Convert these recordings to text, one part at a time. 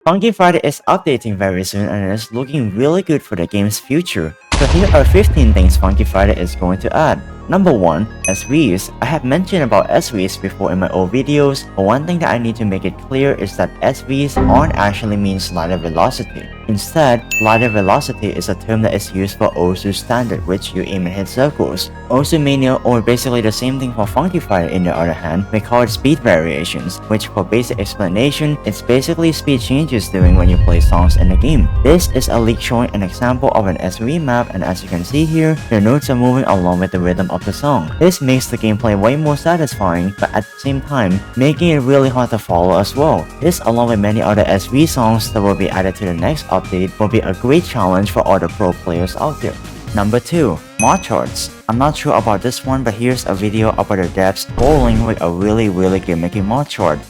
Funky Friday is updating very soon and is looking really good for the game's future. So here are 15 things Funky Friday is going to add. Number 1. SVs. I have mentioned about SVs before in my old videos, but one thing that I need to make it clear is that SVs aren't actually mean slider velocity. Instead, slider velocity is a term that is used for Osu standard, which you aim and hit circles. Osu mania, or basically the same thing for Funky Friday in the other hand, we call it speed variations, which for basic explanation, it's basically speed changes doing when you play songs in the game. This is a leak showing an example of an SV map, and as you can see here, the notes are moving along with the rhythm of the song. This makes the gameplay way more satisfying, but at the same time, making it really hard to follow as well. This, along with many other SV songs that will be added to the next update, will be a great challenge for all the pro players out there. Number 2. Modcharts. I'm not sure about this one, but here's a video about the devs rolling with a really gimmicky Modchart.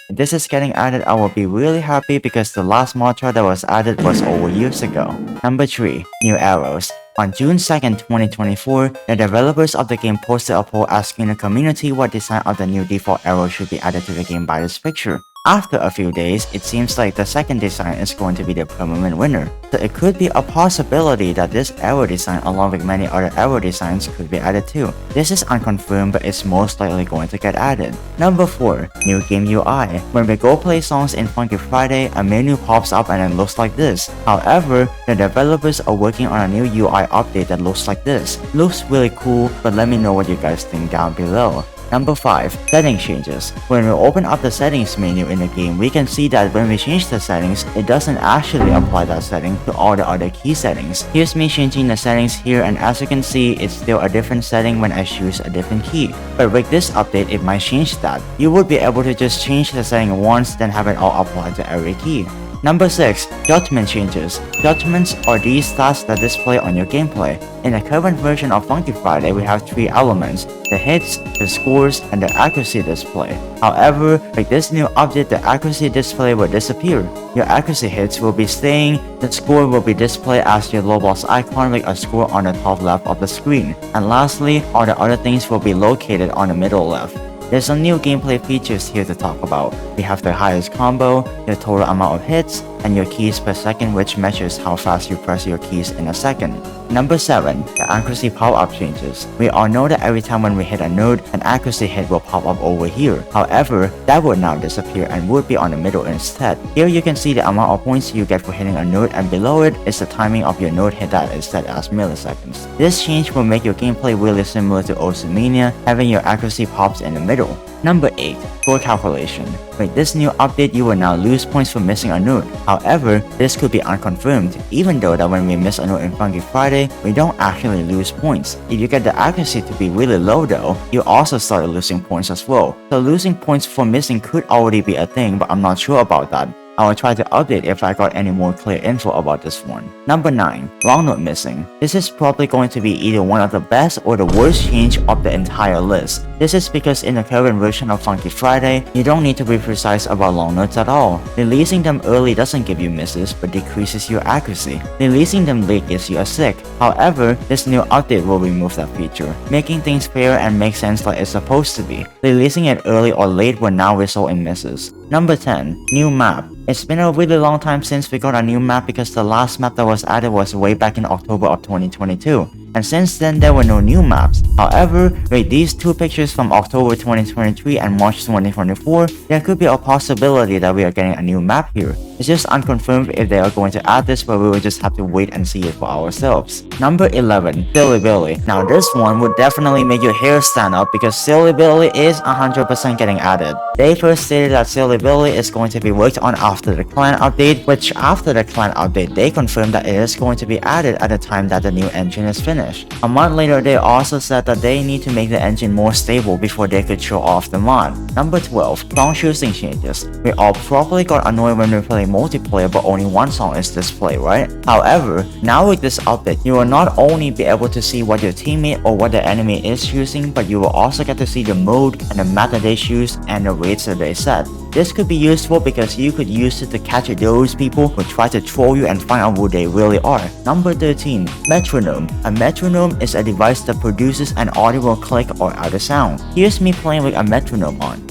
If this is getting added, I will be really happy because the last Modchart that was added was over years ago. Number 3. New arrows. On June 2nd, 2024, the developers of the game posted a poll asking the community what design of the new default arrow should be added to the game by this picture. After a few days, it seems like the second design is going to be the permanent winner. So it could be a possibility that this arrow design along with many other arrow designs could be added too. This is unconfirmed, but it's most likely going to get added. Number 4. New game UI. When we go play songs in Funky Friday, a menu pops up and it looks like this. However, the developers are working on a new UI update that looks like this. Looks really cool, but let me know what you guys think down below. Number 5. Setting changes. When we open up the settings menu in the game, we can see that when we change the settings, it doesn't actually apply that setting to all the other key settings. Here's me changing the settings here, and as you can see, it's still a different setting when I choose a different key. But with this update, it might change that. You would be able to just change the setting once, then have it all applied to every key. Number 6. Judgment changes. Judgments are these stats that display on your gameplay. In the current version of Funky Friday, we have 3 elements: the hits, the scores, and the accuracy display. However, with this new update, the accuracy display will disappear. Your accuracy hits will be staying, the score will be displayed as your low boss icon with a score on the top left of the screen. And lastly, all the other things will be located on the middle left. There's some new gameplay features here to talk about. We have the highest combo, the total amount of hits, and your keys per second, which measures how fast you press your keys in a second. Number 7. The accuracy power-up changes. We all know that every time when we hit a note, an accuracy hit will pop up over here. However, that would now disappear and would be on the middle instead. Here you can see the amount of points you get for hitting a note, and below it is the timing of your note hit that is set as milliseconds. This change will make your gameplay really similar to Osu Mania, having your accuracy pops in the middle. Number 8. Score calculation. With this new update, you will now lose points for missing a note. However, this could be unconfirmed, even though that when we miss a note in Funky Friday, we don't actually lose points. If you get the accuracy to be really low though, you also start losing points as well. So losing points for missing could already be a thing, but I'm not sure about that. I will try to update if I got any more clear info about this one. Number 9. Longnote Missing. This is probably going to be either one of the best or the worst change of the entire list. This is because in the current version of Funky Friday, you don't need to be precise about long notes at all. Releasing them early doesn't give you misses, but decreases your accuracy. Releasing them late gives you a sick. However, this new update will remove that feature, making things fair and make sense like it's supposed to be. Releasing it early or late will now result in misses. Number 10. New map. It's been a really long time since we got a new map because the last map that was added was way back in October of 2022. And since then, there were no new maps. However, with these 2 pictures from October 2023 and March 2024, there could be a possibility that we are getting a new map here. It's just unconfirmed if they are going to add this, but we will just have to wait and see it for ourselves. Number 11. Silly Billy. Now this one would definitely make your hair stand up because Silly Billy is 100% getting added. They first stated that Silly Billy is going to be worked on after the clan update, which after the clan update, they confirmed that it is going to be added at the time that the new engine is finished. A month later, they also said that they need to make the engine more stable before they could show off the mod. Number 12. Song choosing changes. We all probably got annoyed when we play multiplayer but only one song is displayed, right? However, now with this update, you will not only be able to see what your teammate or what the enemy is choosing, but you will also get to see the mode and the map that they choose and the rates that they set. This could be useful because you could use it to catch those people who try to troll you and find out who they really are. Number 13. Metronome. A metronome is a device that produces an audible click or other sound. Here's me playing with a metronome on.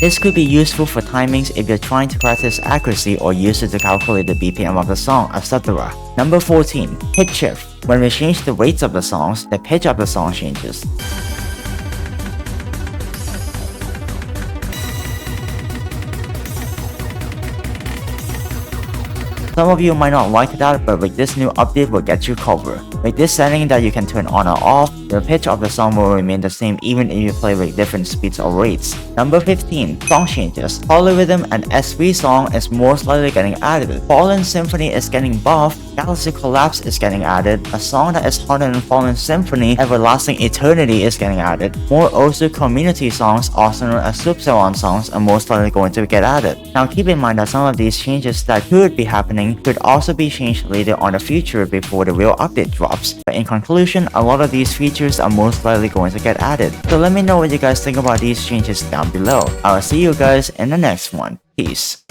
This could be useful for timings if you're trying to practice accuracy or use it to calculate the BPM of the song, etc. Number 14. Pitch shift. When we change the rates of the songs, the pitch of the song changes. Some of you might not like that, but with this new update will get you covered. With this setting that you can turn on or off, the pitch of the song will remain the same even if you play with different speeds or rates. Number 15. Song changes. Polyrhythm and S3 song is most likely getting added. Fallen Symphony is getting buffed. Galaxy Collapse is getting added. A song that is harder than Fallen Symphony, Everlasting Eternity, is getting added. More Osu community songs, also known as Subsaron songs, are most likely going to get added. Now keep in mind that some of these changes that could be happening could also be changed later on in the future before the real update drops. But in conclusion, a lot of these features are most likely going to get added. So let me know what you guys think about these changes down below. I'll see you guys in the next one. Peace.